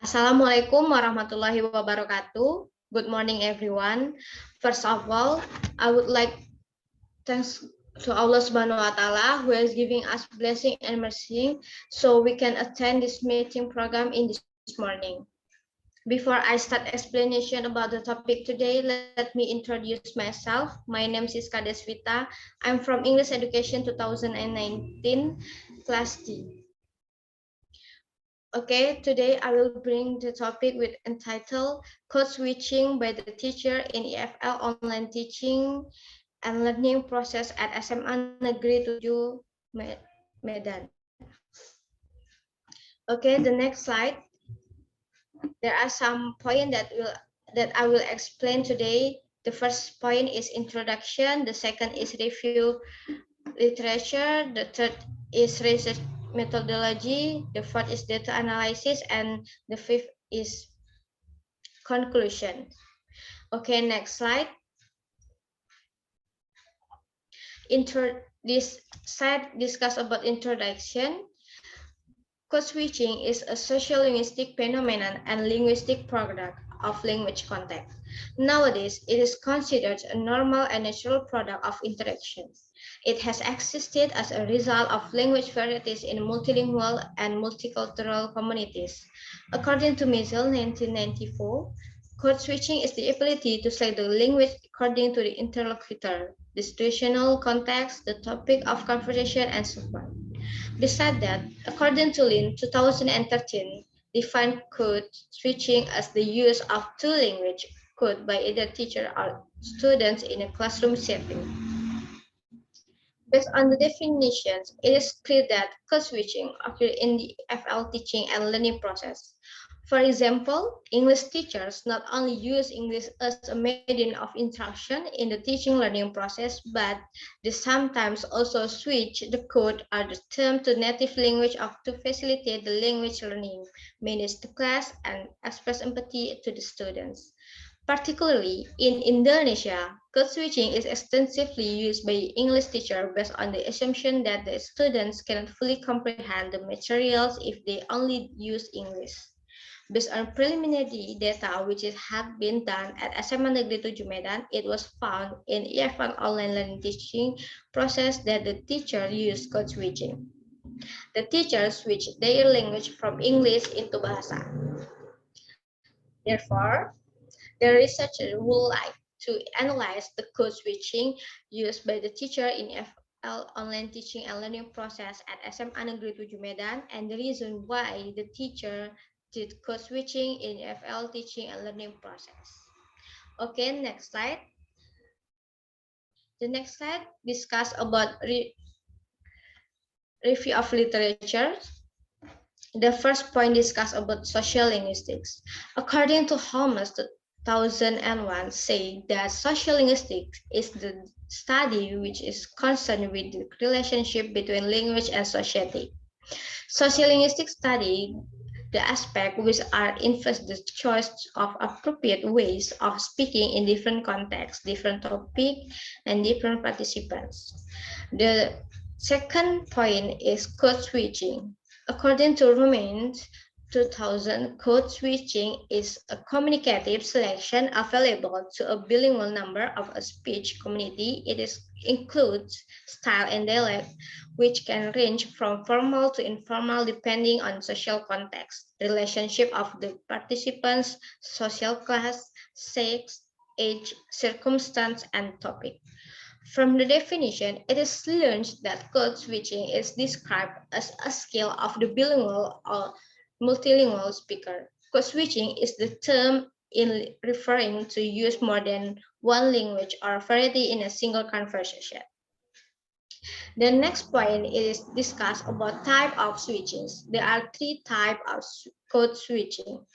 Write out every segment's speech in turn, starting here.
Assalamualaikum warahmatullahi wabarakatuh. Good morning, everyone. First of all, I would like thanks to Allah Subhanahu wa Taala who is giving us blessing and mercy, so we can attend this meeting program in this morning. Before I start explanation about the topic today, let me introduce myself. My name is Siska Desfita. I'm from English Education 2019, Class D. Okay, today I will bring the topic with entitled Code Switching by the Teacher in EFL Online Teaching and Learning Process at SMA Negeri 7 Medan. Okay, the next slide. There are some points that I will explain today. The first point is introduction. The second is review literature. The third is research methodology. The fourth is data analysis, and the fifth is conclusion. Okay, next slide. This slide discuss about introduction. Code switching is a sociolinguistic phenomenon and linguistic product of language context. Nowadays, it is considered a normal and natural product of interaction. It has existed as a result of language varieties in multilingual and multicultural communities. According to Maisel, 1994, code switching is the ability to select the language according to the interlocutor, the situational context, the topic of conversation, and so on. Besides that, according to Lin 2013, defined code switching as the use of two language code by either teacher or students in a classroom setting. Based on the definitions, it is clear that code switching occurs in the FL teaching and learning process. For example, English teachers not only use English as a medium of instruction in the teaching learning process, but they sometimes also switch the code or the term to native language to facilitate the language learning, manage the class, and express empathy to the students. Particularly in Indonesia, code switching is extensively used by English teachers based on the assumption that the students cannot fully comprehend the materials if they only use English. Based on preliminary data which had been done at SMA Negeri 7 Medan, it was found in EFL online learning teaching process that the teacher used code switching. The teacher switched their language from English into Bahasa. Therefore, the researcher would like to analyze the code switching used by the teacher in FL online teaching and learning process at SMA Negeri 7 Medan and the reason why the teacher did code switching in FL teaching and learning process. Okay, next slide. The next slide discuss about review of literature. The first point discuss about social linguistics. According to Holmes 2001, say that social linguistics is the study which is concerned with the relationship between language and society. Sociolinguistic study the aspect which are influence the choice of appropriate ways of speaking in different contexts, different topic, and different participants. The second point is code switching. According to Romain 2000, code switching is a communicative selection available to a bilingual number of a speech community. Includes style and dialect, which can range from formal to informal depending on social context, relationship of the participants, social class, sex, age, circumstance, and topic. From the definition, it is learned that code switching is described as a skill of the bilingual or multilingual speaker. Code switching is the term in referring to use more than one language or variety in a single conversation. The next point is discuss about type of switchings. There are three types of code switching.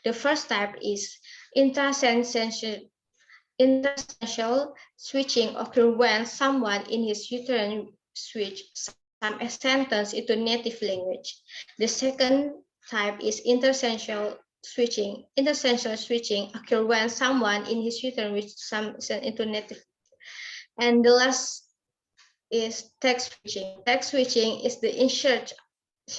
The first type is intersensential switching occurs when someone in his uterine switch some sentence into native language. The second type is intersensential switching. Intersensential switching occurs when someone in his uterine switch some into native. And the last is text switching. Text switching is the insert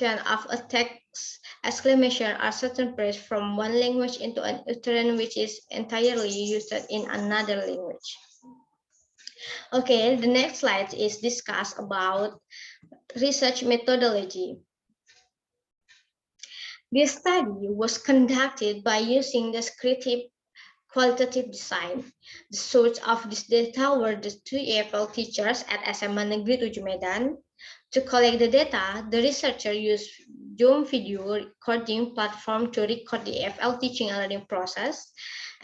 of a text exclamation or certain phrase from one language into an utterance which is entirely used in another language. Okay, the next slide is discuss about research methodology. This study was conducted by using descriptive qualitative design. The source of this data were the two EFL teachers at SMA Negeri 7 Medan. To collect the data, the researcher used Zoom video recording platform to record the EFL teaching and learning process.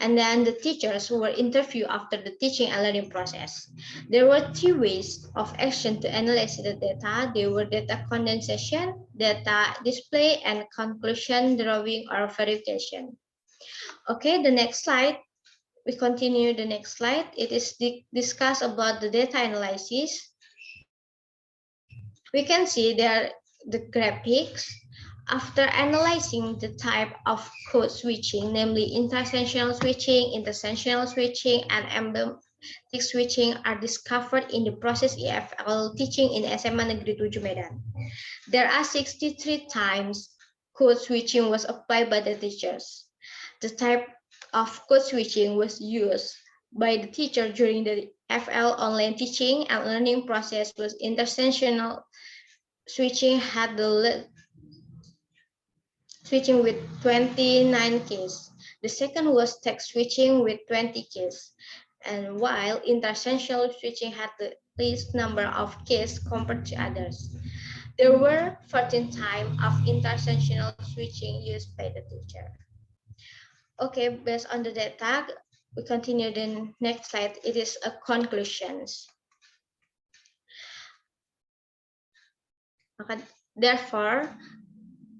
And then the teachers were interviewed after the teaching and learning process. There were two ways of action to analyze the data. They were data condensation, data display, and conclusion drawing or verification. Okay, the next slide. We continue the next slide. It is discuss about the data analysis. We can see there the graphics. After analyzing the type of code switching, namely intersensational switching, intersensational switching, and emblematic switching are discovered in the process EFL teaching in SMA Negeri 7 Medan. There are 63 times code switching was applied by the teachers. The type of code switching was used by the teacher during the FL online teaching and learning process was intersensational switching had the switching with 29 keys. The second was text switching with 20 keys. And while intersensational switching had the least number of keys compared to others. There were 14 times of intersensational switching used by the teacher. Okay, based on the data, we continue the next slide. It is a conclusions. Therefore,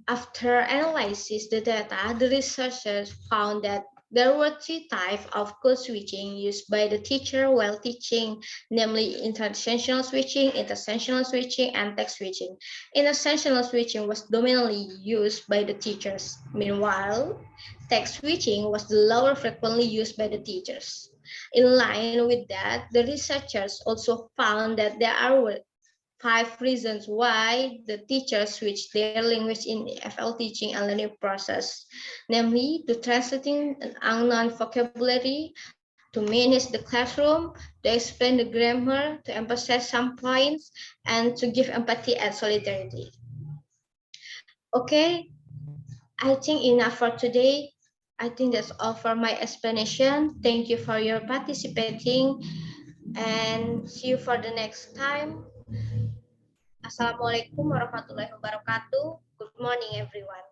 after analysis the data, the researchers found that there were three types of code switching used by the teacher while teaching, namely intersensational switching, intersensational switching, and text switching. Intersensational switching was dominantly used by the teachers. Meanwhile, text switching was the lower frequently used by the teachers. In line with that, the researchers also found that there are 5 reasons why the teachers switch their language in the FL teaching and learning process, namely to translating an unknown vocabulary, to manage the classroom, to explain the grammar, to emphasize some points, and to give empathy and solidarity. Okay, I think enough for today. I think that's all for my explanation. Thank you for your participating and see you for the next time. Assalamualaikum warahmatullahi wabarakatuh. Good morning, everyone.